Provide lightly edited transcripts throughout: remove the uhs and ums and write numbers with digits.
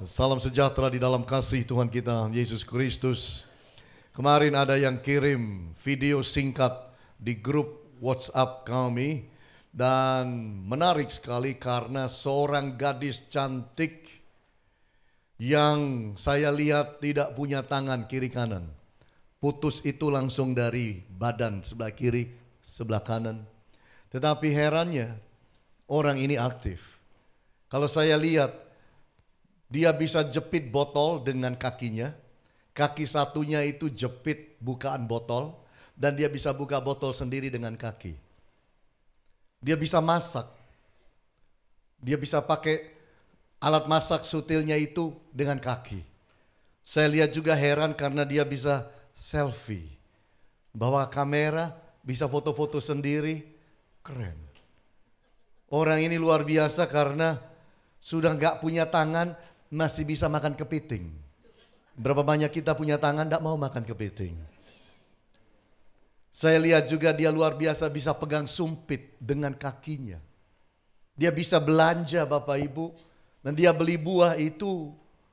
Salam sejahtera di dalam kasih Tuhan kita Yesus Kristus. Kemarin ada yang kirim video singkat di grup WhatsApp kami. Dan menarik sekali karena seorang gadis cantik yang saya lihat tidak punya tangan kiri kanan. Putus itu langsung dari badan sebelah kiri, sebelah kanan. Tetapi herannya orang ini aktif. Kalau saya lihat, dia bisa jepit botol dengan kakinya. Kaki satunya itu jepit bukaan botol. Dan dia bisa buka botol sendiri dengan kaki. Dia bisa masak. Dia bisa pakai alat masak sutilnya itu dengan kaki. Saya lihat juga heran karena dia bisa selfie. Bawa kamera, bisa foto-foto sendiri. Keren. Orang ini luar biasa karena sudah gak punya tangan, masih bisa makan kepiting. Berapa banyak kita punya tangan gak mau makan kepiting. Saya lihat juga dia luar biasa bisa pegang sumpit dengan kakinya. Dia bisa belanja Bapak Ibu. Dan dia beli buah itu,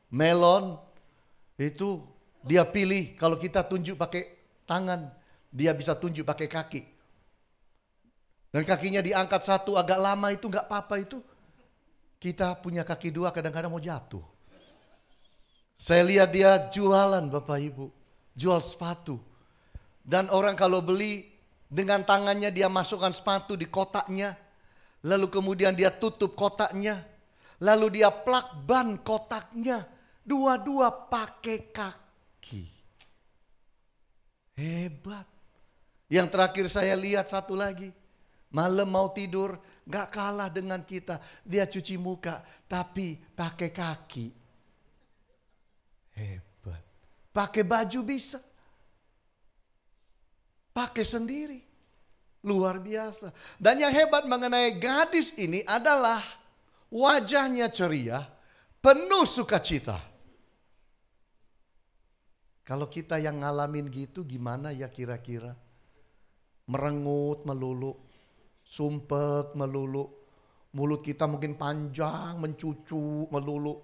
melon, itu dia pilih. Kalau kita tunjuk pakai tangan, dia bisa tunjuk pakai kaki. Dan kakinya diangkat satu agak lama itu gak apa-apa itu. Kita punya kaki dua kadang-kadang mau jatuh. Saya lihat dia jualan Bapak Ibu. Jual sepatu. Dan orang kalau beli dengan tangannya dia masukkan sepatu di kotaknya. Lalu kemudian dia tutup kotaknya. Lalu dia plak ban kotaknya. Dua-dua pakai kaki. Hebat. Yang terakhir saya lihat satu lagi. Malam mau tidur gak kalah dengan kita. Dia cuci muka tapi pakai kaki. Hebat. Pakai baju bisa. Pakai sendiri. Luar biasa. Dan yang hebat mengenai gadis ini adalah wajahnya ceria, penuh sukacita. Kalau kita yang ngalamin gitu gimana ya kira-kira? Merengut melulu, sumpek melulu, mulut kita mungkin panjang, mencucu melulu.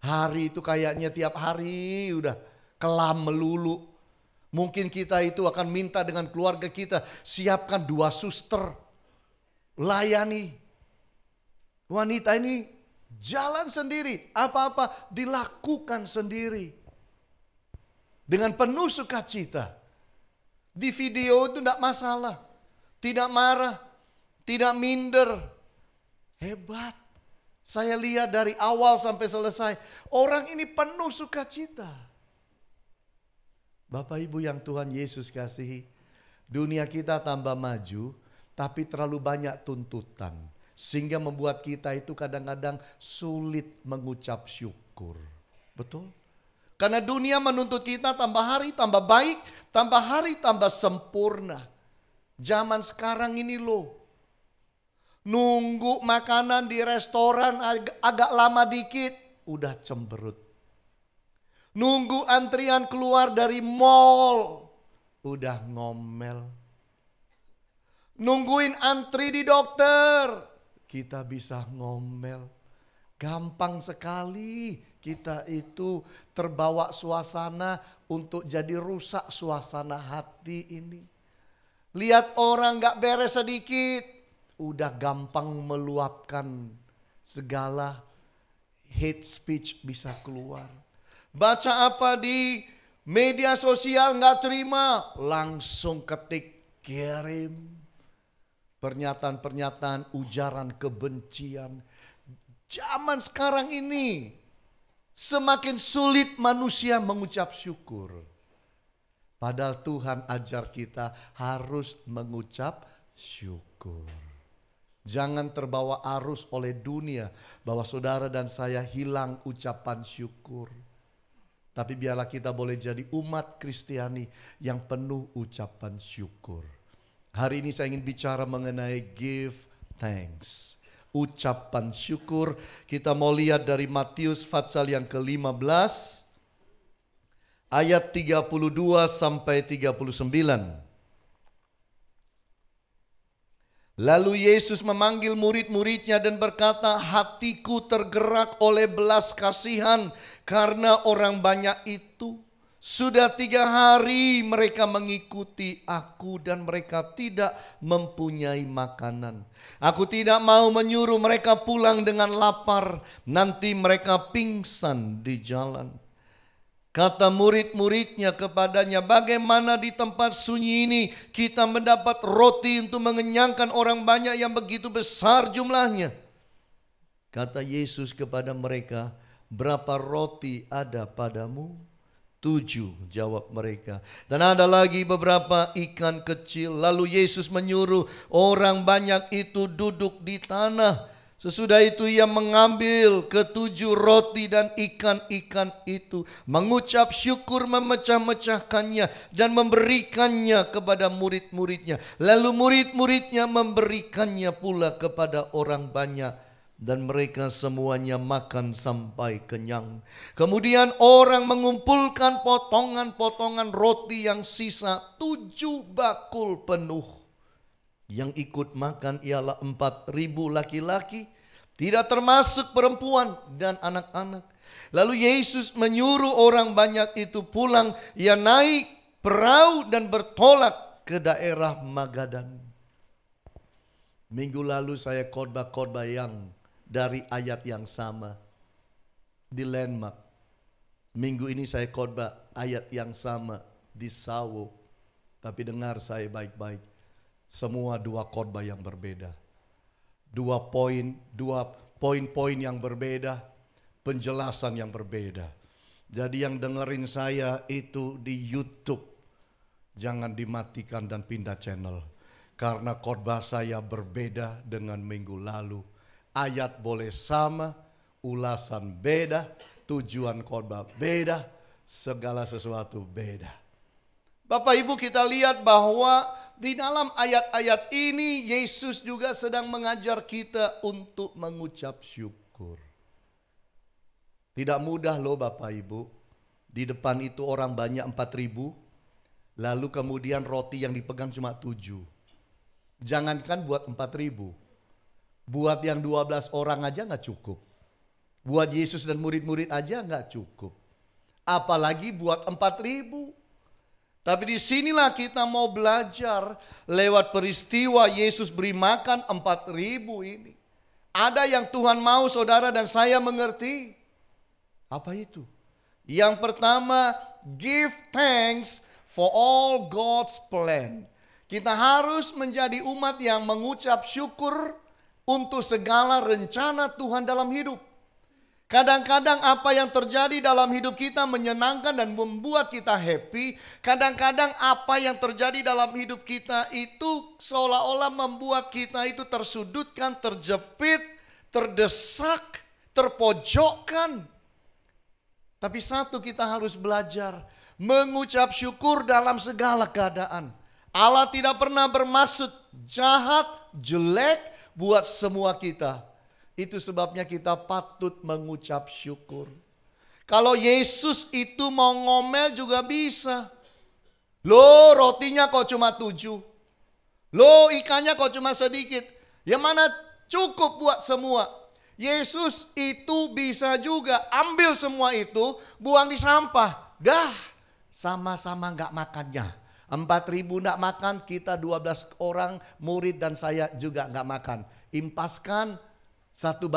Hari itu kayaknya tiap hari udah kelam melulu. Mungkin kita itu akan minta dengan keluarga kita, siapkan 2 suster, layani. Wanita ini jalan sendiri, apa-apa dilakukan sendiri. Dengan penuh sukacita. Di video itu tidak masalah, tidak marah, tidak minder. Hebat. Saya lihat dari awal sampai selesai, orang ini penuh sukacita. Bapak Ibu yang Tuhan Yesus kasihi, dunia kita tambah maju, tapi terlalu banyak tuntutan. Sehingga membuat kita itu kadang-kadang sulit mengucap syukur. Betul? Karena dunia menuntut kita tambah hari tambah baik, tambah hari tambah sempurna. Zaman sekarang ini loh, nunggu makanan di restoran agak lama dikit, udah cemberut. Nunggu antrian keluar dari mall, udah ngomel. Nungguin antri di dokter, kita bisa ngomel. Gampang sekali kita itu terbawa suasana untuk jadi rusak suasana hati ini. Lihat orang gak beres sedikit, udah gampang meluapkan segala hate speech bisa keluar. Baca apa di media sosial gak terima, langsung ketik kirim. Pernyataan-pernyataan ujaran kebencian. Zaman sekarang ini semakin sulit manusia mengucap syukur. Padahal Tuhan ajar kita harus mengucap syukur. Jangan terbawa arus oleh dunia bahwa saudara dan saya hilang ucapan syukur. Tapi biarlah kita boleh jadi umat Kristiani yang penuh ucapan syukur. Hari ini saya ingin bicara mengenai give thanks. Ucapan syukur. Kita mau lihat dari Matius pasal yang ke-15. Ayat 32 sampai 39. Lalu Yesus memanggil murid-muridnya dan berkata, hatiku tergerak oleh belas kasihan karena orang banyak itu. Sudah 3 hari mereka mengikuti aku dan mereka tidak mempunyai makanan. Aku tidak mau menyuruh mereka pulang dengan lapar, nanti mereka pingsan di jalan. Kata murid-muridnya kepadanya, bagaimana di tempat sunyi ini kita mendapat roti untuk mengenyangkan orang banyak yang begitu besar jumlahnya? Kata Yesus kepada mereka, berapa roti ada padamu? 7, jawab mereka. Dan ada lagi beberapa ikan kecil. Lalu Yesus menyuruh orang banyak itu duduk di tanah. Sesudah itu ia mengambil ke-7 roti dan ikan-ikan itu, mengucap syukur, memecah-mecahkannya dan memberikannya kepada murid-muridnya. Lalu murid-muridnya memberikannya pula kepada orang banyak, dan mereka semuanya makan sampai kenyang. Kemudian orang mengumpulkan potongan-potongan roti yang sisa 7 bakul penuh. Yang ikut makan ialah 4.000 laki-laki, tidak termasuk perempuan dan anak-anak. Lalu Yesus menyuruh orang banyak itu pulang. Ia naik perahu dan bertolak ke daerah Magadan. Minggu lalu saya khotbah yang dari ayat yang sama di Landmark. Minggu ini saya khotbah ayat yang sama di Sawo. Tapi dengar saya baik-baik. Semua 2 khotbah yang berbeda. 2 poin-poin yang berbeda, penjelasan yang berbeda. Jadi yang dengerin saya itu di YouTube, jangan dimatikan dan pindah channel. Karena khotbah saya berbeda dengan minggu lalu. Ayat boleh sama, ulasan beda, tujuan khotbah beda, segala sesuatu beda. Bapak Ibu, kita lihat bahwa di dalam ayat-ayat ini Yesus juga sedang mengajar kita untuk mengucap syukur. Tidak mudah loh Bapak Ibu. Di depan itu orang banyak 4.000. Lalu kemudian roti yang dipegang cuma 7. Jangankan buat 4.000. Buat yang 12 orang aja gak cukup. Buat Yesus dan murid-murid aja gak cukup. Apalagi buat 4.000. Tapi disinilah kita mau belajar lewat peristiwa Yesus beri makan 4.000 ini. Ada yang Tuhan mau saudara dan saya mengerti. Apa itu? Yang pertama, give thanks for all God's plan. Kita harus menjadi umat yang mengucap syukur untuk segala rencana Tuhan dalam hidup. Kadang-kadang apa yang terjadi dalam hidup kita menyenangkan dan membuat kita happy. Kadang-kadang apa yang terjadi dalam hidup kita itu seolah-olah membuat kita itu tersudutkan, terjepit, terdesak, terpojokkan. Tapi satu kita harus belajar, mengucap syukur dalam segala keadaan. Allah tidak pernah bermaksud jahat, jelek buat semua kita. Itu sebabnya kita patut mengucap syukur. Kalau Yesus itu mau ngomel juga bisa. Loh, rotinya kok cuma 7. Loh, ikannya kok cuma sedikit. Yang mana cukup buat semua. Yesus itu bisa juga ambil semua itu, buang di sampah. Dah, sama-sama gak makannya. 4.000 gak makan, kita 12 orang murid dan saya juga gak makan. Impaskan 1:1.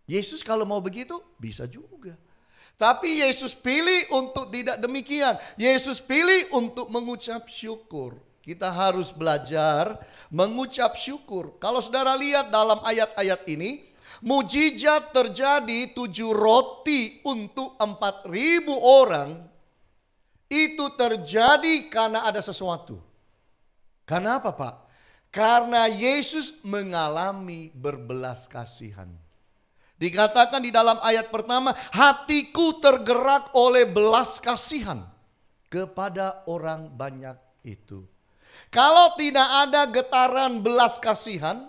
Yesus kalau mau begitu bisa juga. Tapi Yesus pilih untuk tidak demikian. Yesus pilih untuk mengucap syukur. Kita harus belajar mengucap syukur. Kalau saudara lihat dalam ayat-ayat ini, mujizat terjadi 7 roti untuk 4.000 orang. Itu terjadi karena ada sesuatu. Karena apa Pak? Karena Yesus mengalami berbelas kasihan. Dikatakan di dalam ayat pertama, hatiku tergerak oleh belas kasihan kepada orang banyak itu. Kalau tidak ada getaran belas kasihan,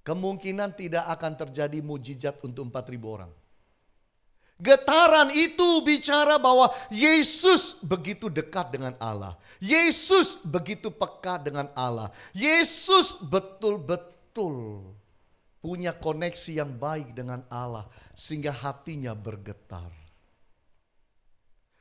kemungkinan tidak akan terjadi mujizat untuk 4.000 orang. Getaran itu bicara bahwa Yesus begitu dekat dengan Allah. Yesus begitu peka dengan Allah. Yesus betul-betul punya koneksi yang baik dengan Allah sehingga hatinya bergetar.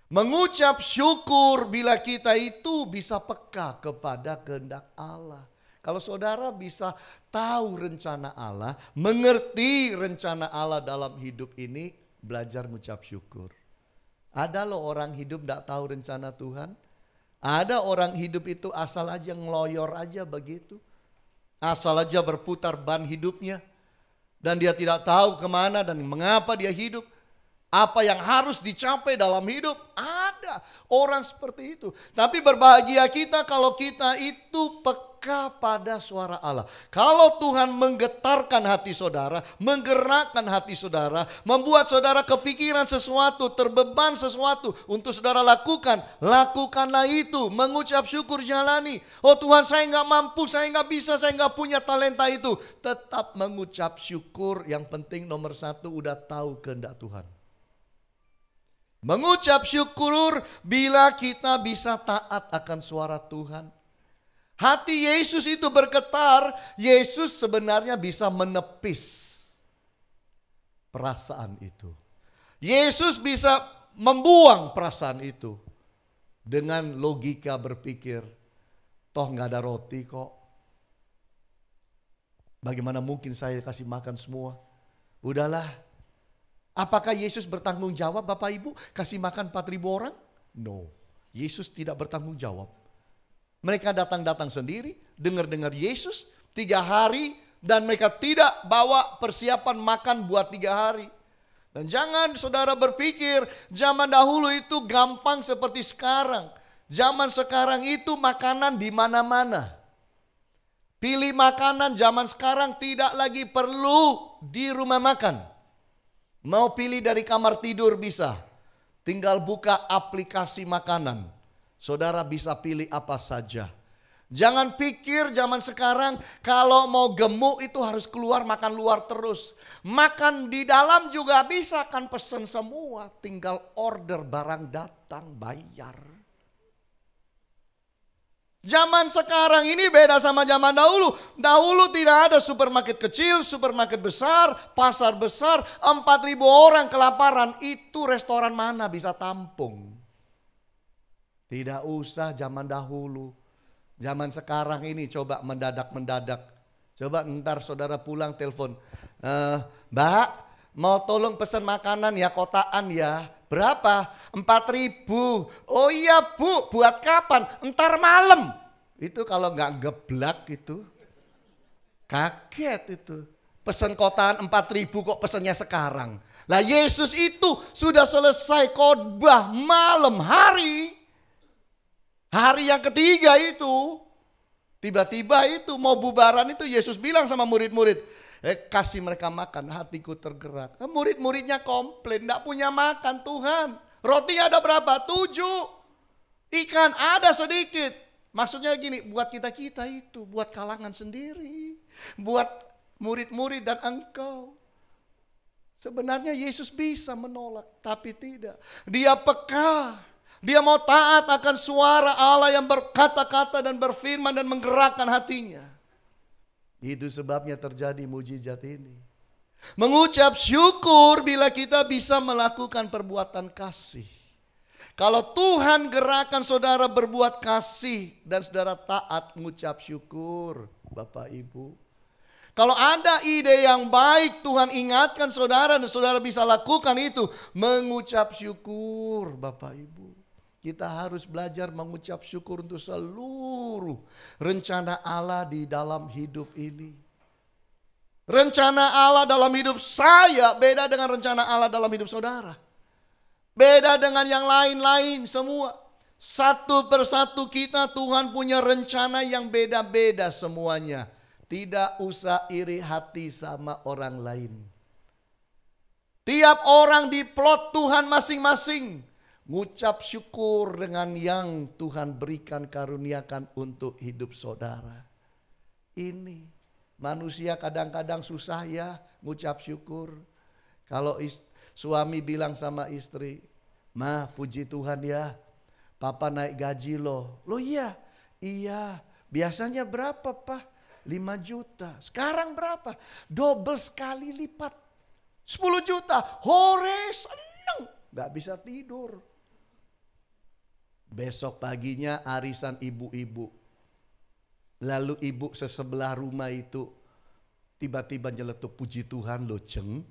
Mengucap syukur bila kita itu bisa peka kepada kehendak Allah. Kalau saudara bisa tahu rencana Allah, mengerti rencana Allah dalam hidup ini, belajar mengucap syukur. Ada loh orang hidup tidak tahu rencana Tuhan. Ada orang hidup itu asal aja ngeloyor aja begitu. Asal aja berputar ban hidupnya. Dan dia tidak tahu kemana dan mengapa dia hidup. Apa yang harus dicapai dalam hidup. Ada orang seperti itu. Tapi berbahagia kita kalau kita itu peka pada suara Allah. Kalau Tuhan menggetarkan hati saudara, menggerakkan hati saudara, membuat saudara kepikiran sesuatu, terbeban sesuatu untuk saudara lakukan, lakukanlah itu. Mengucap syukur jalani. Oh Tuhan, saya nggak mampu, saya nggak bisa, saya nggak punya talenta itu. Tetap mengucap syukur. Yang penting nomor satu udah tahu kehendak Tuhan. Mengucap syukur bila kita bisa taat akan suara Tuhan. Hati Yesus itu bergetar. Yesus sebenarnya bisa menepis perasaan itu. Yesus bisa membuang perasaan itu dengan logika berpikir, toh nggak ada roti kok. Bagaimana mungkin saya kasih makan semua? Udahlah. Apakah Yesus bertanggung jawab Bapak Ibu kasih makan 4.000 orang? No, Yesus tidak bertanggung jawab. Mereka datang-datang sendiri, dengar-dengar Yesus 3 hari dan mereka tidak bawa persiapan makan buat 3 hari. Dan jangan saudara berpikir zaman dahulu itu gampang seperti sekarang. Zaman sekarang itu makanan di mana-mana. Pilih makanan zaman sekarang tidak lagi perlu di rumah makan. Mau pilih dari kamar tidur bisa. Tinggal buka aplikasi makanan. Saudara bisa pilih apa saja. Jangan pikir zaman sekarang kalau mau gemuk itu harus keluar makan luar terus. Makan di dalam juga bisa, kan pesen semua. Tinggal order, barang datang, bayar. Zaman sekarang ini beda sama zaman dahulu. Dahulu tidak ada supermarket kecil, supermarket besar, pasar besar. 4.000 orang kelaparan, itu restoran mana bisa tampung? Tidak usah zaman dahulu. Zaman sekarang ini coba mendadak-mendadak. Coba ntar saudara pulang telepon. Mbak, mau tolong pesan makanan ya, kotaan ya. Berapa? 4.000. Oh iya Bu, buat kapan? Entar malam. Itu kalau nggak geblak itu. Kaget itu. Pesan kotaan 4.000 kok pesannya sekarang. Lah Yesus itu sudah selesai khotbah malam hari. Hari yang ketiga itu. Tiba-tiba itu mau bubaran itu Yesus bilang sama murid-murid. Kasih mereka makan, hatiku tergerak. Murid-muridnya komplain, tidak punya makan Tuhan. Rotinya ada berapa? 7. Ikan ada sedikit. Maksudnya gini, buat kita-kita itu, buat kalangan sendiri. Buat murid-murid dan engkau. Sebenarnya Yesus bisa menolak, tapi tidak. Dia peka. Dia mau taat akan suara Allah yang berkata-kata dan berfirman dan menggerakkan hatinya. Itu sebabnya terjadi mujizat ini. Mengucap syukur bila kita bisa melakukan perbuatan kasih. Kalau Tuhan gerakan saudara berbuat kasih dan saudara taat, mengucap syukur Bapak Ibu. Kalau ada ide yang baik Tuhan ingatkan saudara dan saudara bisa lakukan itu, mengucap syukur Bapak Ibu. Kita harus belajar mengucap syukur untuk seluruh rencana Allah di dalam hidup ini. Rencana Allah dalam hidup saya beda dengan rencana Allah dalam hidup saudara. Beda dengan yang lain-lain semua. Satu persatu kita Tuhan punya rencana yang beda-beda semuanya. Tidak usah iri hati sama orang lain. Tiap orang diplot Tuhan masing-masing. Ngucap syukur dengan yang Tuhan berikan karuniakan untuk hidup saudara. Ini manusia kadang-kadang susah ya ngucap syukur. Kalau suami bilang sama istri, "Ma, puji Tuhan ya, papa naik gaji loh." "Loh iya?" "Iya, biasanya berapa Pak?" 5 juta. "Sekarang berapa?" "Double sekali lipat. 10 juta. Hore, seneng. Gak bisa tidur. Besok paginya arisan ibu-ibu. Lalu ibu sesebelah rumah itu tiba-tiba nyeletuk, "Puji Tuhan loh Jeng.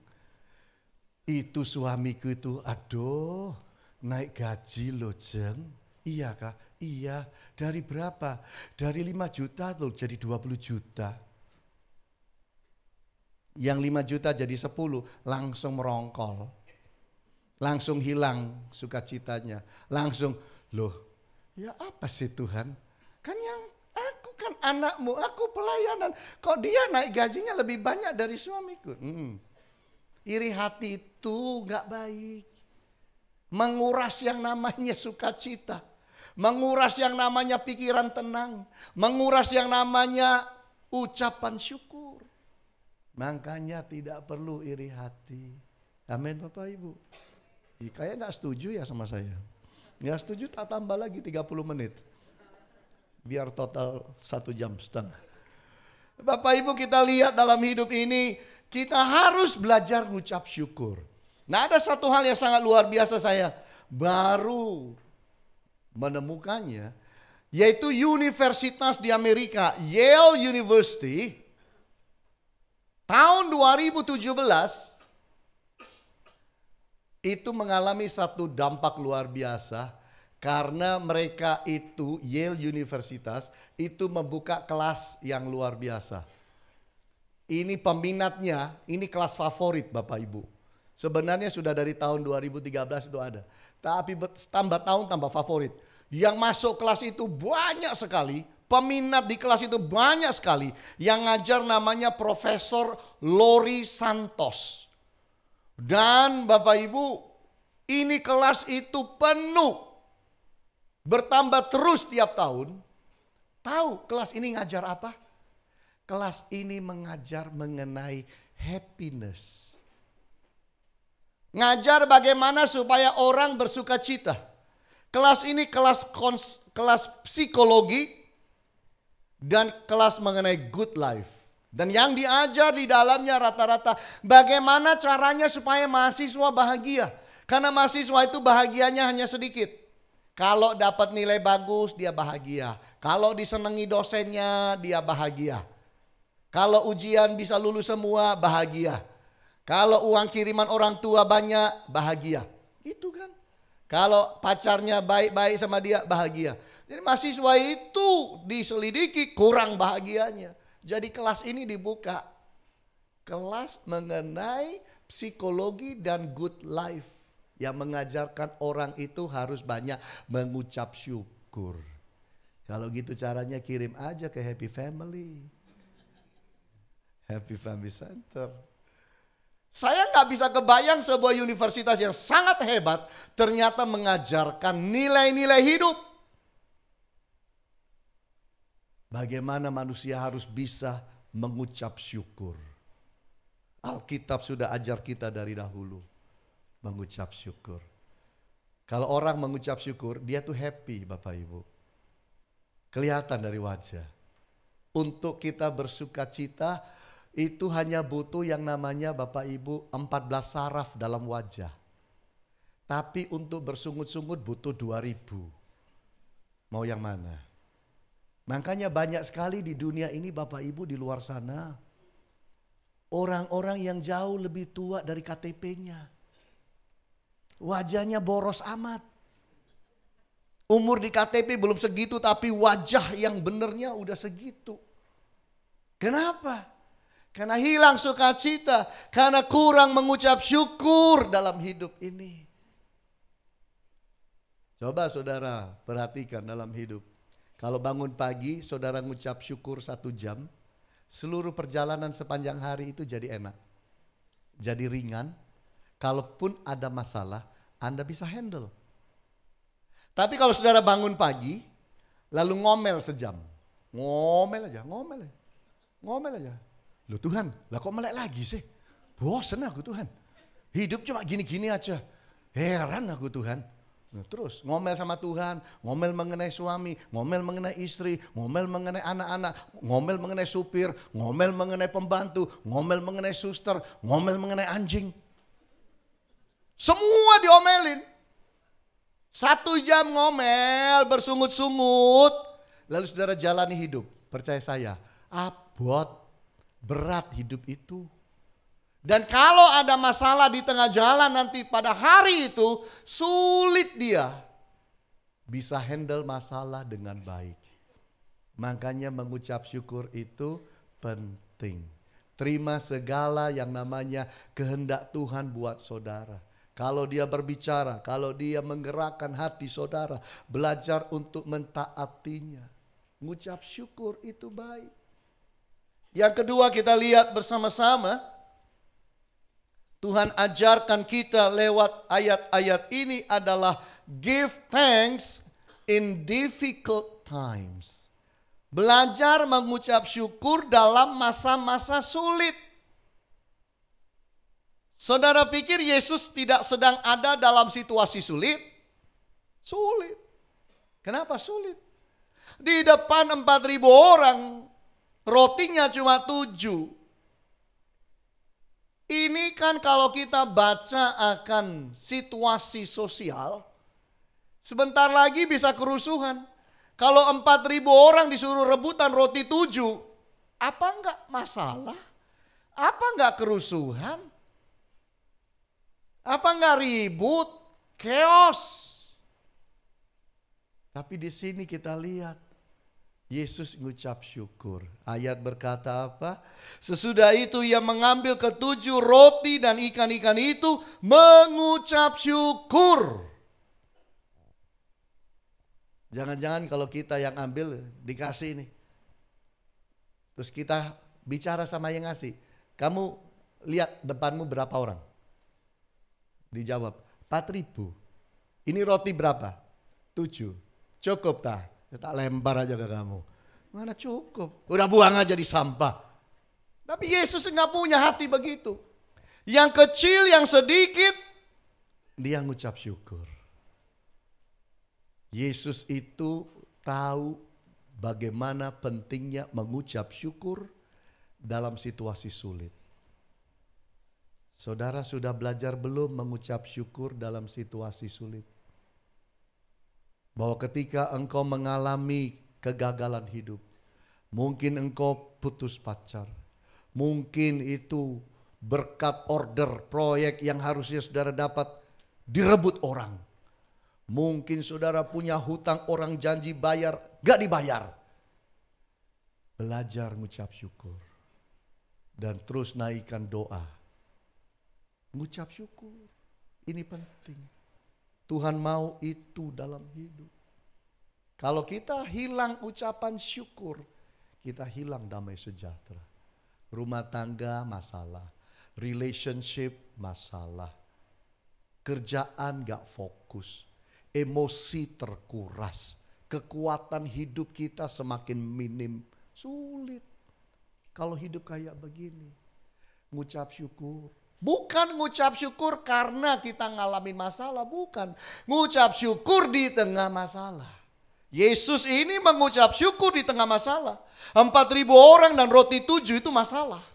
Itu suamiku itu, aduh naik gaji loh Jeng." "Iya Kak?" "Iya." "Dari berapa?" "Dari 5 juta tuh jadi 20 juta. Yang 5 juta jadi 10, langsung merongkol. Langsung hilang sukacitanya. Langsung, "Loh ya apa sih Tuhan? Kan yang aku kan anakmu, aku pelayanan. Kok dia naik gajinya lebih banyak dari suamiku?" Iri hati itu gak baik. Menguras yang namanya sukacita. Menguras yang namanya pikiran tenang. Menguras yang namanya ucapan syukur. Makanya tidak perlu iri hati. Amin Bapak Ibu. Kayak gak setuju ya sama saya. Gak setuju tak tambah lagi 30 menit. Biar total 1,5 jam. Bapak Ibu, kita lihat dalam hidup ini, kita harus belajar mengucap syukur. Nah, ada satu hal yang sangat luar biasa saya baru menemukannya, yaitu universitas di Amerika, Yale University, tahun 2017 itu mengalami satu dampak luar biasa karena mereka itu, Yale Universitas, itu membuka kelas yang luar biasa. Ini peminatnya, ini kelas favorit Bapak Ibu. Sebenarnya sudah dari tahun 2013 itu ada. Tapi tambah tahun tambah favorit. Yang masuk kelas itu banyak sekali. Peminat di kelas itu banyak sekali. Yang ngajar namanya Profesor Lori Santos. Dan Bapak Ibu, ini kelas itu penuh. Bertambah terus tiap tahun. Tahu kelas ini ngajar apa? Kelas ini mengajar mengenai happiness. Ngajar bagaimana supaya orang bersuka cita. Kelas ini kelas psikologi dan kelas mengenai good life. Dan yang diajar di dalamnya rata-rata bagaimana caranya supaya mahasiswa bahagia. Karena mahasiswa itu bahagianya hanya sedikit. Kalau dapat nilai bagus dia bahagia. Kalau disenangi dosennya dia bahagia. Kalau ujian bisa lulus semua, bahagia. Kalau uang kiriman orang tua banyak, bahagia. Itu kan. Kalau pacarnya baik-baik sama dia, bahagia. Jadi mahasiswa itu diselidiki kurang bahagianya. Jadi kelas ini dibuka. Kelas mengenai psikologi dan good life. Yang mengajarkan orang itu harus banyak mengucap syukur. Kalau gitu caranya kirim aja ke Happy Family. Happy Family Center. Saya nggak bisa kebayang sebuah universitas yang sangat hebat ternyata mengajarkan nilai-nilai hidup. Bagaimana manusia harus bisa mengucap syukur. Alkitab sudah ajar kita dari dahulu mengucap syukur. Kalau orang mengucap syukur, dia tuh happy Bapak Ibu. Kelihatan dari wajah. Untuk kita bersuka cita, itu hanya butuh yang namanya Bapak Ibu 14 saraf dalam wajah. Tapi untuk bersungut-sungut butuh 2.000. Mau yang mana? Makanya banyak sekali di dunia ini Bapak Ibu di luar sana. Orang-orang yang jauh lebih tua dari KTP-nya. Wajahnya boros amat. Umur di KTP belum segitu tapi wajah yang benernya udah segitu. Kenapa? Karena hilang sukacita, karena kurang mengucap syukur dalam hidup ini. Coba saudara perhatikan dalam hidup. Kalau bangun pagi saudara mengucap syukur 1 jam, seluruh perjalanan sepanjang hari itu jadi enak. Jadi ringan, kalaupun ada masalah Anda bisa handle. Tapi kalau saudara bangun pagi, lalu ngomel sejam. Ngomel aja. Loh Tuhan, lah kok melek lagi sih? Bosen aku Tuhan. Hidup cuma gini-gini aja. Heran aku Tuhan. Nah, terus ngomel sama Tuhan, ngomel mengenai suami, ngomel mengenai istri, ngomel mengenai anak-anak, ngomel mengenai supir, ngomel mengenai pembantu, ngomel mengenai suster, ngomel mengenai anjing. Semua diomelin. 1 jam ngomel, bersungut-sungut. Lalu saudara jalani hidup. Percaya saya, abot, berat hidup itu. Dan kalau ada masalah di tengah jalan nanti pada hari itu, sulit dia bisa handle masalah dengan baik. Makanya mengucap syukur itu penting. Terima segala yang namanya kehendak Tuhan buat saudara. Kalau dia berbicara, kalau dia menggerakkan hati saudara, belajar untuk mentaatinya. Mengucap syukur itu baik. Yang kedua kita lihat bersama-sama. Tuhan ajarkan kita lewat ayat-ayat ini adalah give thanks in difficult times. Belajar mengucap syukur dalam masa-masa sulit. Saudara pikir Yesus tidak sedang ada dalam situasi sulit? Sulit. Kenapa sulit? Di depan 4.000 orang, rotinya cuma 7. Ini kan kalau kita baca akan situasi sosial, sebentar lagi bisa kerusuhan. Kalau 4.000 orang disuruh rebutan roti 7, apa enggak masalah? Apa enggak kerusuhan? Apa enggak ribut? Chaos. Tapi di sini kita lihat Yesus mengucap syukur. Ayat berkata apa? Sesudah itu ia mengambil ke-7 roti dan ikan-ikan itu, mengucap syukur. Jangan-jangan kalau kita yang ambil dikasih nih. Terus kita bicara sama yang ngasih. Kamu lihat depanmu berapa orang? Dijawab 4.000. Ini roti berapa? 7. Cukup tak? Tak lempar aja ke kamu. Mana cukup? Udah buang aja di sampah. Tapi Yesus nggak punya hati begitu. Yang kecil, yang sedikit, dia ngucap syukur. Yesus itu tahu bagaimana pentingnya mengucap syukur dalam situasi sulit. Saudara sudah belajar belum mengucap syukur dalam situasi sulit? Bahwa ketika engkau mengalami kegagalan hidup, mungkin engkau putus pacar, mungkin itu berkat order proyek yang harusnya saudara dapat direbut orang. Mungkin saudara punya hutang orang janji bayar, gak dibayar. Belajar mengucap syukur dan terus naikkan doa. Mengucap syukur, ini penting. Tuhan mau itu dalam hidup. Kalau kita hilang ucapan syukur, kita hilang damai sejahtera. Rumah tangga masalah, relationship masalah, kerjaan gak fokus, emosi terkuras, kekuatan hidup kita semakin minim, sulit. Kalau hidup kayak begini, ngucap syukur. Bukan ngucap syukur karena kita ngalamin masalah, bukan. Ngucap syukur di tengah masalah. Yesus ini mengucap syukur di tengah masalah. 4.000 orang dan roti 7 itu masalah.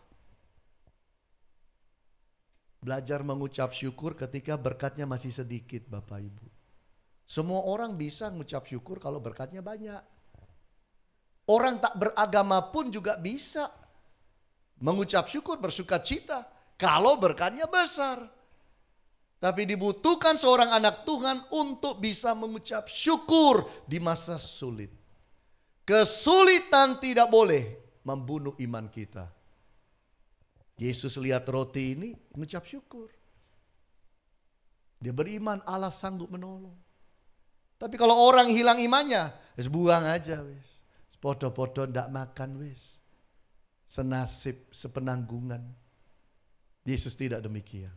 Belajar mengucap syukur ketika berkatnya masih sedikit, Bapak Ibu. Semua orang bisa mengucap syukur kalau berkatnya banyak. Orang tak beragama pun juga bisa mengucap syukur, bersuka cita kalau berkatnya besar. Tapi dibutuhkan seorang anak Tuhan untuk bisa mengucap syukur di masa sulit. Kesulitan tidak boleh membunuh iman kita. Yesus lihat roti ini, mengucap syukur. Dia beriman Allah sanggup menolong. Tapi kalau orang hilang imannya, wis buang aja wis. Podo-podo ndak makan wis. Senasib, sepenanggungan. Yesus tidak demikian.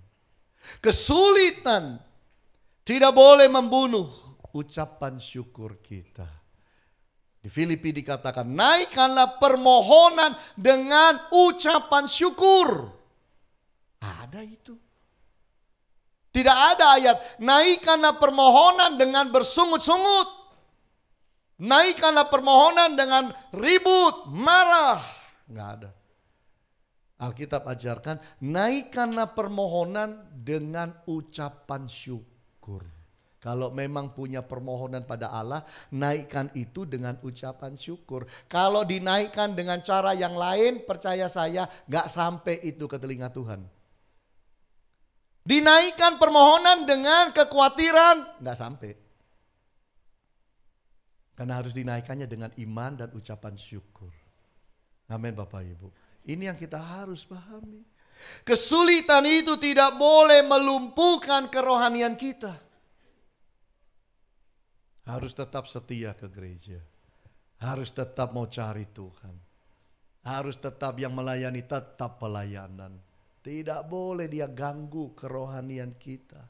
Kesulitan tidak boleh membunuh ucapan syukur kita. Di Filipi dikatakan, naikkanlah permohonan dengan ucapan syukur. Ada itu. Tidak ada ayat, naikkanlah permohonan dengan bersungut-sungut. Naikkanlah permohonan dengan ribut, marah. Nggak ada. Alkitab ajarkan, naikkanlah permohonan dengan ucapan syukur. Kalau memang punya permohonan pada Allah, naikkan itu dengan ucapan syukur. Kalau dinaikkan dengan cara yang lain, percaya saya, nggak sampai itu ke telinga Tuhan. Dinaikkan permohonan dengan kekhawatiran, nggak sampai. Karena harus dinaikkannya dengan iman dan ucapan syukur. Amin Bapak Ibu. Ini yang kita harus pahami. Kesulitan itu tidak boleh melumpuhkan kerohanian kita. Harus tetap setia ke gereja. Harus tetap mau cari Tuhan. Harus tetap yang melayani tetap pelayanan. Tidak boleh dia ganggu kerohanian kita.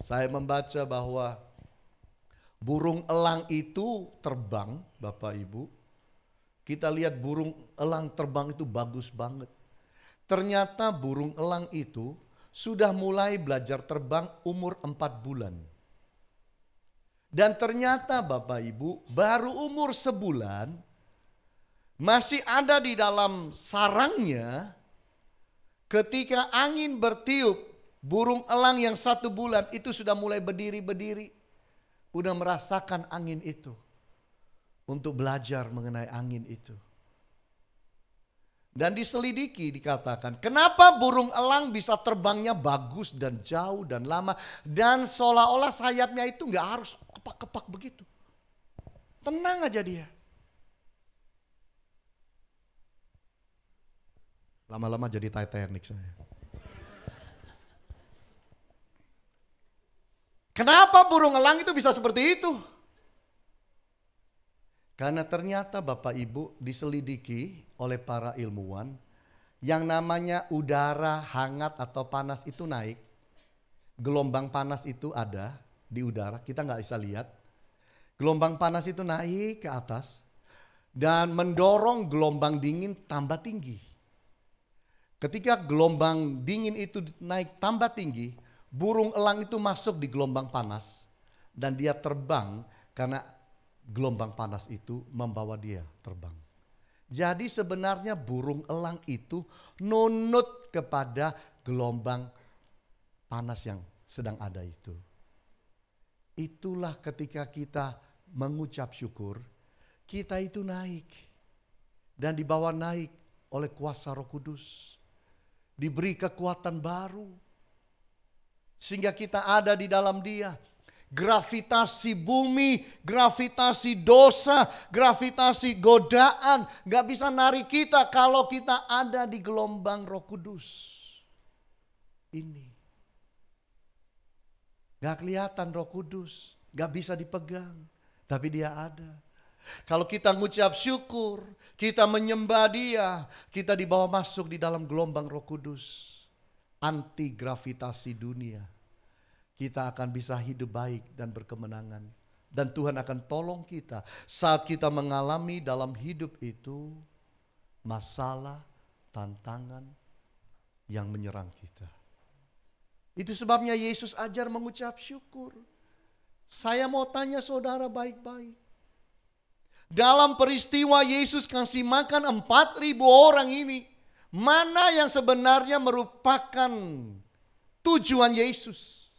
Saya membaca bahwa burung elang itu terbang, Bapak Ibu. Kita lihat burung elang terbang itu bagus banget. Ternyata burung elang itu sudah mulai belajar terbang umur 4 bulan. Dan ternyata Bapak Ibu baru umur sebulan masih ada di dalam sarangnya. Ketika angin bertiup, burung elang yang 1 bulan itu sudah mulai berdiri-berdiri. Udah merasakan angin itu. Untuk belajar mengenai angin itu. Dan diselidiki dikatakan, kenapa burung elang bisa terbangnya bagus dan jauh dan lama. Dan seolah-olah sayapnya itu gak harus kepak-kepak begitu. Tenang aja dia. Lama-lama jadi Titanic saya. Kenapa burung elang itu bisa seperti itu? Karena ternyata Bapak Ibu diselidiki oleh para ilmuwan, yang namanya udara hangat atau panas itu naik. Gelombang panas itu ada di udara, kita nggak bisa lihat. Gelombang panas itu naik ke atas dan mendorong gelombang dingin tambah tinggi. Ketika gelombang dingin itu naik tambah tinggi, burung elang itu masuk di gelombang panas dan dia terbang karena gelombang panas itu membawa dia terbang. Jadi sebenarnya burung elang itu nunut kepada gelombang panas yang sedang ada itu. Itulah ketika kita mengucap syukur, kita itu naik. Dan dibawa naik oleh kuasa Roh Kudus. Diberi kekuatan baru. Sehingga kita ada di dalam dia. Gravitasi bumi, gravitasi dosa, gravitasi godaan gak bisa narik kita kalau kita ada di gelombang Roh Kudus. Ini gak kelihatan Roh Kudus, gak bisa dipegang, tapi dia ada. Kalau kita ngucap syukur, kita menyembah dia, kita dibawa masuk di dalam gelombang Roh Kudus. Anti gravitasi dunia. Kita akan bisa hidup baik dan berkemenangan. Dan Tuhan akan tolong kita saat kita mengalami dalam hidup itu masalah, tantangan yang menyerang kita. Itu sebabnya Yesus ajar mengucap syukur. Saya mau tanya saudara baik-baik. Dalam peristiwa Yesus kasih makan 4.000 orang ini, mana yang sebenarnya merupakan tujuan Yesus?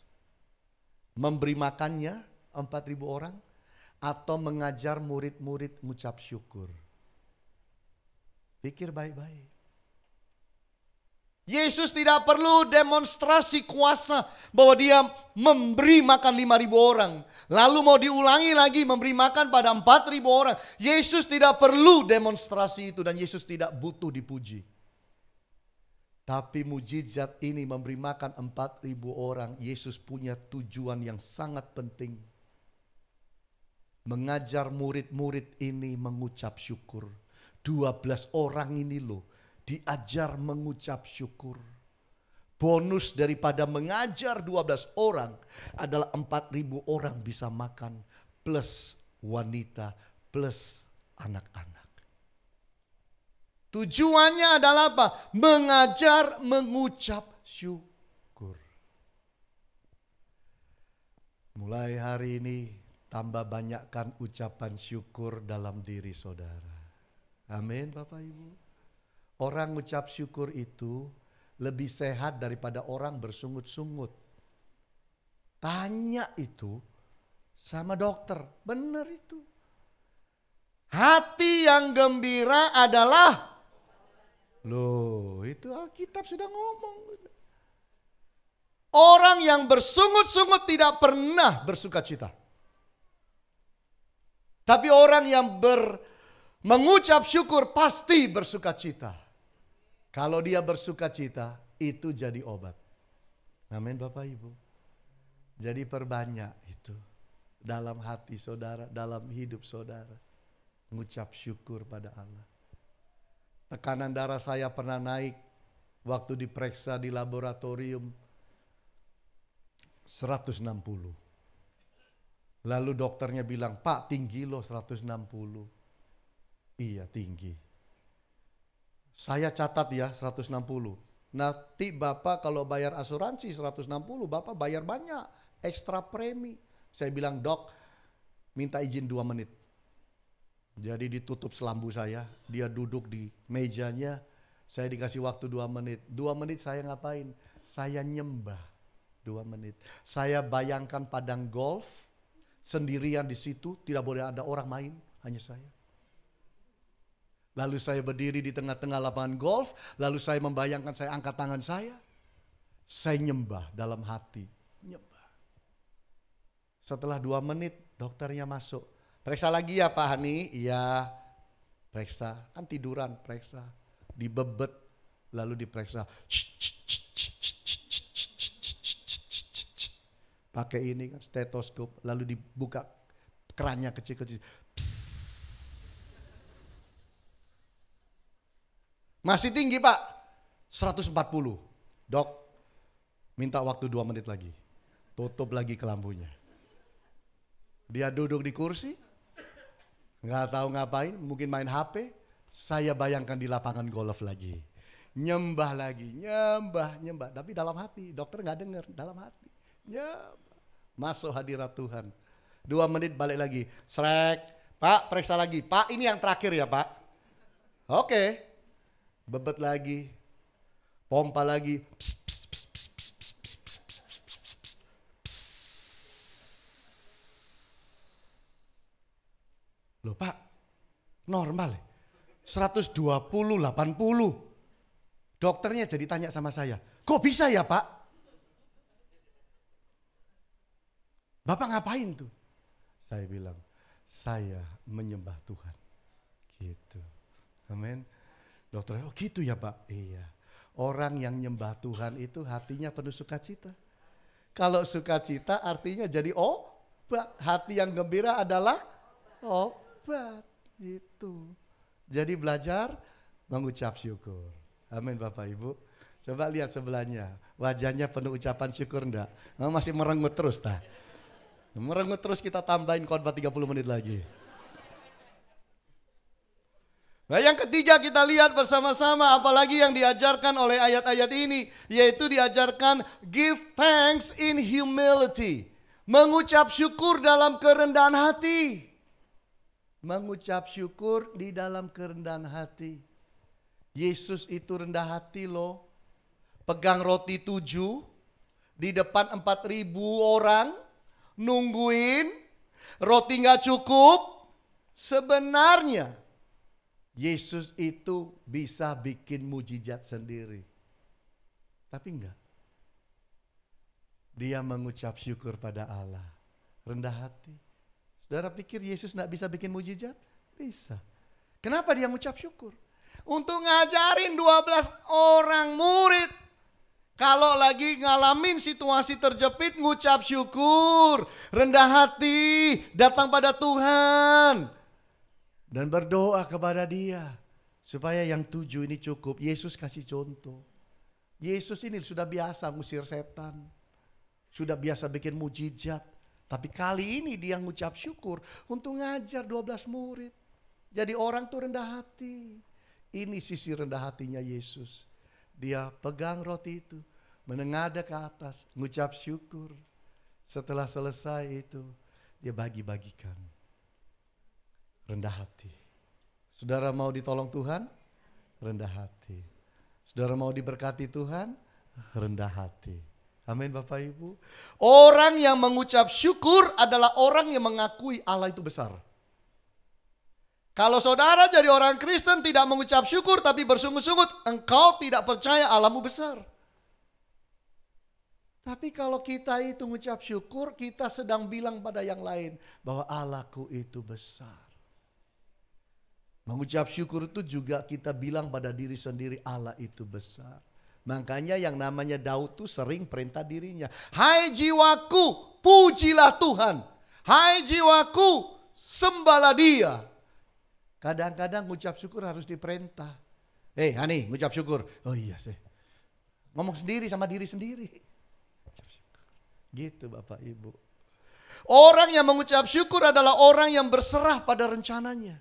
Memberi makannya 4.000 orang atau mengajar murid-murid mengucap syukur? Pikir baik-baik. Yesus tidak perlu demonstrasi kuasa bahwa dia memberi makan 5.000 orang. Lalu mau diulangi lagi memberi makan pada 4.000 orang. Yesus tidak perlu demonstrasi itu dan Yesus tidak butuh dipuji. Tapi mujizat ini memberi makan 4.000 orang. Yesus punya tujuan yang sangat penting. Mengajar murid-murid ini mengucap syukur. 12 orang ini loh diajar mengucap syukur. Bonus daripada mengajar 12 orang adalah 4.000 orang bisa makan. Plus wanita, plus anak-anak. Tujuannya adalah apa? Mengajar mengucap syukur. Mulai hari ini tambah banyakkan ucapan syukur dalam diri saudara. Amin Bapak Ibu. Orang ucap syukur itu lebih sehat daripada orang bersungut-sungut. Tanya itu sama dokter, benar itu. Hati yang gembira adalah, loh itu Alkitab sudah ngomong. Orang yang bersungut-sungut tidak pernah bersuka cita. Tapi orang yang mengucap syukur pasti bersuka cita. Kalau dia bersuka cita, itu jadi obat. Amin Bapak Ibu. Jadi perbanyak itu dalam hati saudara, dalam hidup saudara. Mengucap syukur pada Allah. Tekanan darah saya pernah naik waktu diperiksa di laboratorium 160. Lalu dokternya bilang, Pak tinggi loh 160. Iya tinggi. Saya catat ya 160. Nanti Bapak kalau bayar asuransi 160, Bapak bayar banyak. Ekstra premi. Saya bilang, Dok minta izin 2 menit. Jadi ditutup selambu saya. Dia duduk di mejanya. Saya dikasih waktu 2 menit. 2 menit saya ngapain? Saya nyembah 2 menit. Saya bayangkan padang golf. Sendirian di situ. Tidak boleh ada orang main. Hanya saya. Lalu saya berdiri di tengah-tengah lapangan golf. Lalu saya membayangkan saya angkat tangan saya. Saya nyembah dalam hati. Nyembah. Setelah 2 menit dokternya masuk. Periksa lagi ya Pak Hani? Iya. Periksa. Kan tiduran periksa. Dibebet. Lalu diperiksa. Pakai ini kan stetoskop. Lalu dibuka kerannya kecil-kecil. Masih tinggi Pak, 140. Dok, minta waktu 2 menit lagi. Tutup lagi kelambunya. Dia duduk di kursi, nggak tahu ngapain, mungkin main HP. Saya bayangkan di lapangan golf lagi. Nyembah lagi, nyembah. Tapi dalam hati, dokter nggak dengar, dalam hati. Nyembah. Masuk hadirat Tuhan. 2 menit balik lagi. Srek, Pak periksa lagi. Pak ini yang terakhir ya Pak. Oke. Bebet lagi, pompa lagi, loh Pak, normal 120, 80. Dokternya jadi tanya sama saya, kok bisa ya Pak? Bapak ngapain tuh? Saya bilang, saya menyembah Tuhan. Gitu, amin. Dokter, oh gitu ya Pak? Iya. Orang yang nyembah Tuhan itu hatinya penuh sukacita. Kalau sukacita artinya jadi obat. Hati yang gembira adalah obat. Itu. Jadi belajar mengucap syukur. Amin Bapak Ibu. Coba lihat sebelahnya. Wajahnya penuh ucapan syukur enggak? Masih merengut terus tak? Merengut terus, kita tambahin khotbah 30 menit lagi. Nah yang ketiga kita lihat bersama-sama apalagi yang diajarkan oleh ayat-ayat ini. Yaitu diajarkan give thanks in humility. Mengucap syukur dalam kerendahan hati. Mengucap syukur di dalam kerendahan hati. Yesus itu rendah hati loh. Pegang roti 7 di depan 4.000 orang. Nungguin roti gak cukup. Sebenarnya Yesus itu bisa bikin mujizat sendiri. Tapi enggak. Dia mengucap syukur pada Allah. Rendah hati. Saudara pikir Yesus enggak bisa bikin mujizat? Bisa. Kenapa dia mengucap syukur? Untuk ngajarin 12 orang murid. Kalau lagi ngalamin situasi terjepit, ngucap syukur. Rendah hati. Datang pada Tuhan. Dan berdoa kepada dia. Supaya yang 7 ini cukup. Yesus kasih contoh. Yesus ini sudah biasa ngusir setan. Sudah biasa bikin mujizat. Tapi kali ini dia ngucap syukur. Untuk ngajar 12 murid. Jadi orang tuh rendah hati. Ini sisi rendah hatinya Yesus. Dia pegang roti itu. Menengadah ke atas. Ngucap syukur. Setelah selesai itu, dia bagi-bagikan. Rendah hati. Saudara mau ditolong Tuhan? Rendah hati. Saudara mau diberkati Tuhan? Rendah hati. Amin Bapak Ibu. Orang yang mengucap syukur adalah orang yang mengakui Allah itu besar. Kalau saudara jadi orang Kristen tidak mengucap syukur tapi bersungut-sungut, engkau tidak percaya Allahmu besar. Tapi kalau kita itu mengucap syukur, kita sedang bilang pada yang lain bahwa Allahku itu besar. Mengucap syukur itu juga kita bilang pada diri sendiri Allah itu besar. Makanya yang namanya Daud tuh sering perintah dirinya. Hai jiwaku, pujilah Tuhan. Hai jiwaku, sembahlah Dia. Kadang-kadang ngucap syukur harus diperintah. Hani, ngucap syukur. Oh iya sih. Ngomong sendiri sama diri sendiri. Gitu Bapak Ibu. Orang yang mengucap syukur adalah orang yang berserah pada rencananya.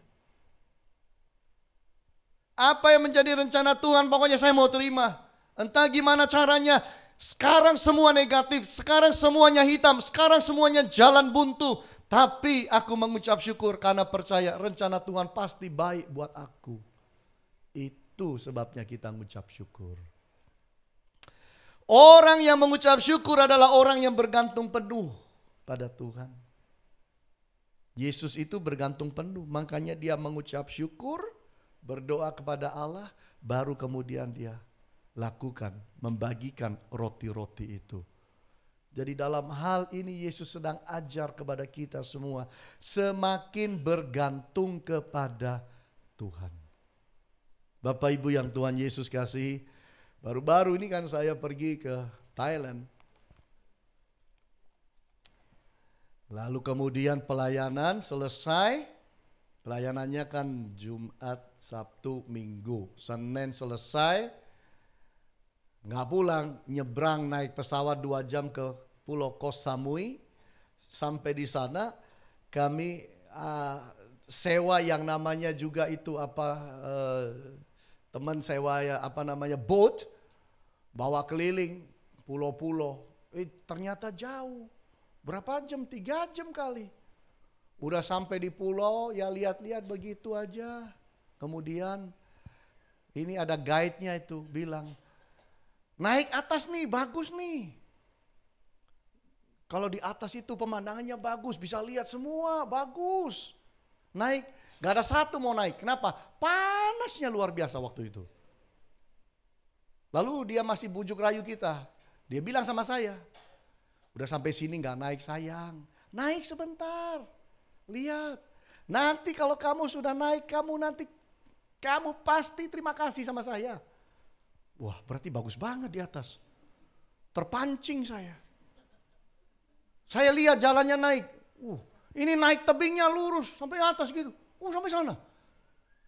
Apa yang menjadi rencana Tuhan, pokoknya saya mau terima. Entah gimana caranya. Sekarang semua negatif, sekarang semuanya hitam, sekarang semuanya jalan buntu. Tapi aku mengucap syukur karena percaya rencana Tuhan pasti baik buat aku. Itu sebabnya kita mengucap syukur. Orang yang mengucap syukur adalah orang yang bergantung penuh pada Tuhan. Yesus itu bergantung penuh, makanya dia mengucap syukur, berdoa kepada Allah, baru kemudian dia lakukan, membagikan roti-roti itu. Jadi dalam hal ini Yesus sedang ajar kepada kita semua, semakin bergantung kepada Tuhan. Bapak Ibu yang Tuhan Yesus kasihi, baru-baru ini kan saya pergi ke Thailand. Lalu kemudian pelayanan selesai. Pelayanannya kan Jumat, Sabtu, Minggu. Senin selesai. Nggak pulang, nyebrang naik pesawat 2 jam ke Pulau Koh Samui. Sampai di sana kami sewa yang namanya juga itu teman sewa ya boat, bawa keliling pulau-pulau. Ternyata jauh. Berapa jam? 3 jam kali. Udah sampai di pulau ya lihat-lihat begitu aja. Kemudian ini ada guide-nya itu bilang, naik atas nih, bagus nih. Kalau di atas itu pemandangannya bagus, bisa lihat semua, bagus. Naik, gak ada satu mau naik. Kenapa? Panasnya luar biasa waktu itu. Lalu dia masih bujuk rayu kita. Dia bilang sama saya, udah sampai sini gak naik sayang. Naik sebentar, lihat. Nanti kalau kamu sudah naik, kamu pasti terima kasih sama saya. Wah, berarti bagus banget di atas. Terpancing saya. Saya lihat jalannya naik. Ini naik tebingnya lurus sampai atas gitu. Sampai sana.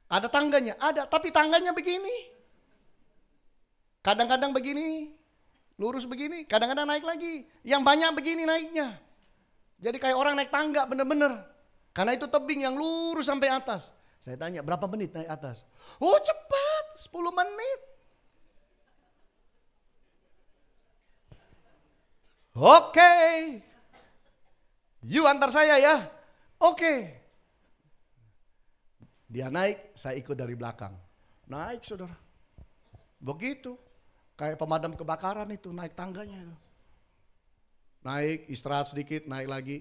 Ada tangganya, ada. Tapi tangganya begini. Kadang-kadang begini, lurus begini. Kadang-kadang naik lagi. Yang banyak begini naiknya. Jadi kayak orang naik tangga bener-bener. Karena itu tebing yang lurus sampai atas. Saya tanya, berapa menit naik atas? Cepat, 10 menit. Oke. You antar saya ya. Oke. Dia naik, saya ikut dari belakang. Naik saudara. Begitu. Kayak pemadam kebakaran itu, naik tangganya itu. Naik, istirahat sedikit, naik lagi.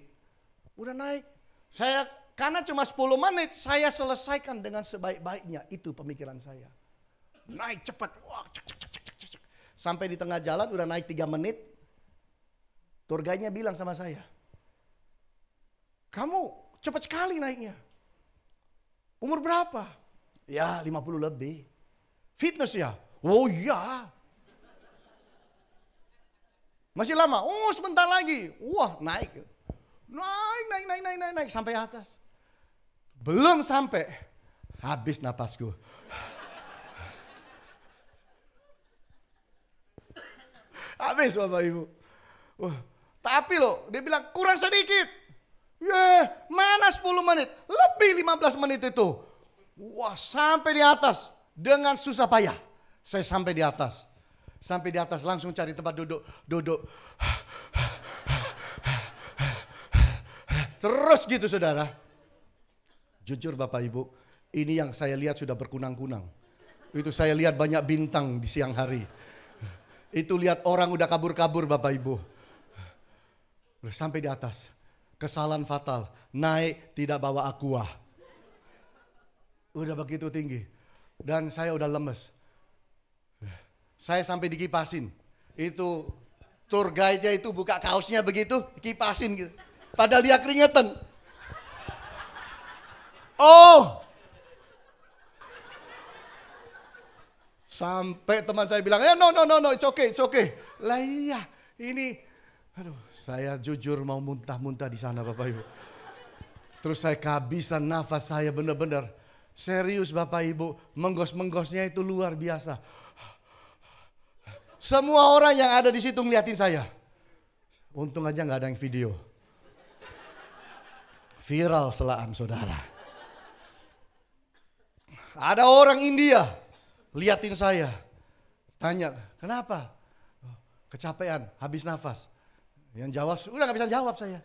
Udah naik. Karena cuma 10 menit, saya selesaikan dengan sebaik-baiknya. Itu pemikiran saya. Naik cepat. Wah, cek. Sampai di tengah jalan, udah naik 3 menit. Tour guide-nya bilang sama saya, kamu cepat sekali naiknya. Umur berapa? Ya 50 lebih. Fitness ya? Oh iya. Masih lama? Sebentar lagi. Wah naik. Naik sampai atas. Belum sampai. Habis napasku. Habis Bapak Ibu. Tapi loh, dia bilang kurang sedikit. Mana 10 menit? Lebih 15 menit itu. Wah, sampai di atas dengan susah payah. Saya sampai di atas. Sampai di atas langsung cari tempat duduk. Terus gitu saudara. Jujur Bapak Ibu, ini yang saya lihat sudah berkunang-kunang. Itu saya lihat banyak bintang di siang hari. Itu lihat orang udah kabur-kabur Bapak Ibu. Sampai di atas. Kesalahan fatal. Naik tidak bawa aqua. Udah begitu tinggi. Dan saya udah lemes. Saya sampai dikipasin. Itu tour guide-nya itu buka kaosnya begitu, kipasin gitu. Padahal dia keringetan. Oh! Sampai teman saya bilang, no, it's okay. Lah iya, ini, aduh, saya jujur mau muntah-muntah di sana Bapak Ibu. Terus saya kehabisan nafas saya benar-benar. Serius Bapak Ibu, menggos-menggosnya itu luar biasa. Semua orang yang ada di situ ngeliatin saya. Untung aja nggak ada yang video. Viral selaan saudara. Ada orang India liatin saya. Tanya, kenapa? Kecapean, habis nafas. Yang jawab, udah nggak bisa jawab saya.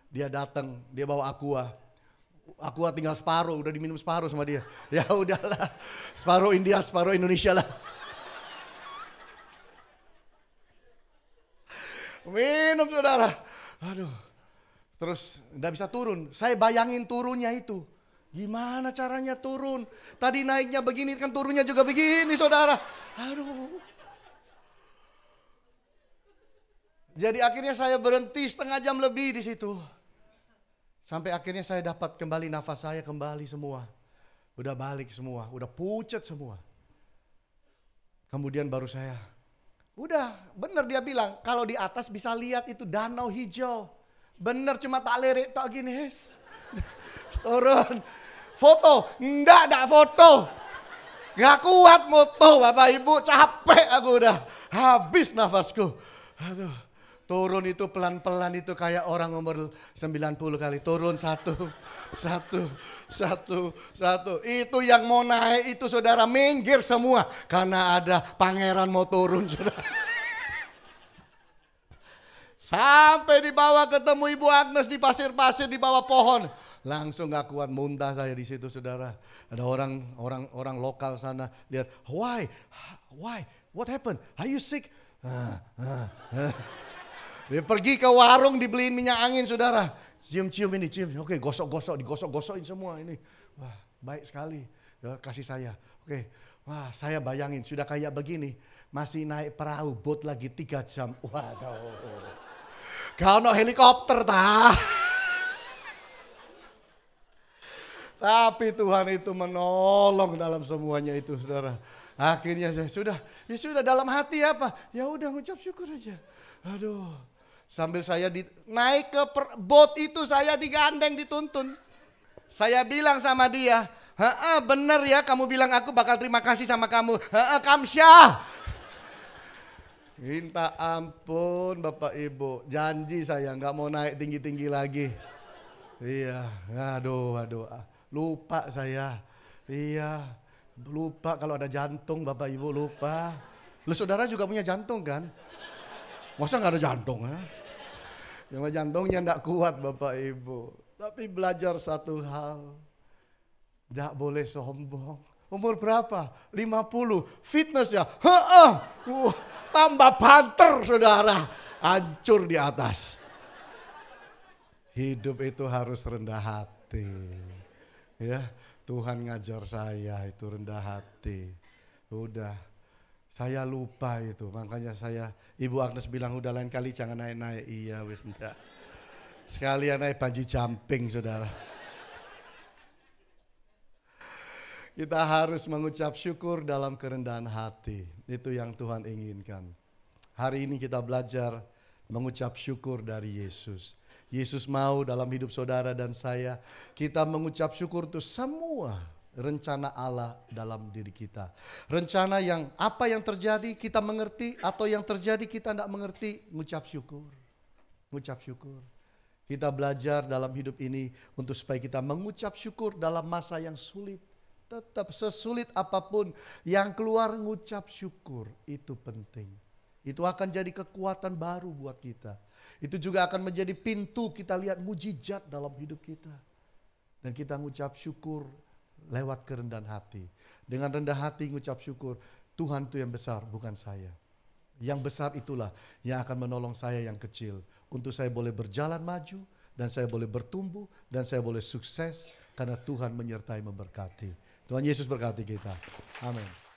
Dia datang, dia bawa aqua. Aqua tinggal separuh, udah diminum separuh sama dia. Ya udahlah, separuh India, separuh Indonesia lah. Minum saudara. Aduh. Terus gak bisa turun. Saya bayangin turunnya itu. Gimana caranya turun? Tadi naiknya begini kan turunnya juga begini saudara. Aduh. Jadi akhirnya saya berhenti setengah jam lebih di situ. Sampai akhirnya saya dapat kembali nafas saya kembali semua. Udah balik semua. Udah pucat semua. Kemudian baru saya. Udah bener dia bilang kalau di atas bisa lihat itu danau hijau. Bener cuma tak lirik tak gini. Turun. Foto. Enggak foto. Gak kuat moto Bapak Ibu. Capek aku udah. Habis nafasku. Aduh. Turun itu pelan-pelan itu kayak orang umur 90 kali. Turun satu. Itu yang mau naik itu saudara minggir semua. Karena ada pangeran mau turun saudara. Sampai di bawah ketemu Ibu Agnes di pasir-pasir di bawah pohon. Langsung gak kuat muntah saya di situ saudara. Ada orang lokal sana lihat. Why? What happened? Are you sick? Dia pergi ke warung dibeliin minyak angin saudara. Cium ini. Oke, gosok-gosok, digosok-gosokin semua ini. Wah, baik sekali. Ya, kasih saya. Oke. Wah, saya bayangin sudah kayak begini. Masih naik perahu, boat lagi 3 jam. Waduh. Kalau helikopter tah. Tapi Tuhan itu menolong dalam semuanya itu saudara. Akhirnya saya sudah dalam hati apa? Ya udah ngucap syukur aja. Aduh. Sambil saya naik ke boat itu saya digandeng dituntun. Saya bilang sama dia, bener ya kamu bilang aku bakal terima kasih sama kamu. Kamsyah. Minta ampun Bapak Ibu, janji saya nggak mau naik tinggi-tinggi lagi. Iya, aduh, lupa saya. Iya, lupa kalau ada jantung Bapak Ibu lupa. Lu saudara juga punya jantung kan? Masa nggak ada jantung? Cuma jantungnya enggak kuat Bapak Ibu. Tapi belajar satu hal. Enggak boleh sombong. Umur berapa? 50. Fitness ya? Tambah banter saudara. Hancur di atas. Hidup itu harus rendah hati. Ya, Tuhan ngajar saya itu rendah hati. Udah. Saya lupa itu, makanya Ibu Agnes bilang udah lain kali jangan naik-naik. Iya wis enggak. Sekalian naik bungee jumping saudara. Kita harus mengucap syukur dalam kerendahan hati. Itu yang Tuhan inginkan. Hari ini kita belajar mengucap syukur dari Yesus. Yesus mau dalam hidup saudara dan saya, kita mengucap syukur untuk semua rencana Allah dalam diri kita. Rencana yang apa yang terjadi kita mengerti atau yang terjadi kita tidak mengerti, ngucap syukur. Ngucap syukur. Kita belajar dalam hidup ini untuk supaya kita mengucap syukur dalam masa yang sulit. Tetap sesulit apapun yang keluar ngucap syukur itu penting. Itu akan jadi kekuatan baru buat kita. Itu juga akan menjadi pintu kita lihat mujizat dalam hidup kita. Dan kita ngucap syukur lewat kerendahan hati. Dengan rendah hati ngucap syukur, Tuhan itu yang besar, bukan saya. Yang besar itulah yang akan menolong saya yang kecil. Untuk saya boleh berjalan maju, dan saya boleh bertumbuh, dan saya boleh sukses. Karena Tuhan menyertai memberkati. Tuhan Yesus berkati kita. Amin.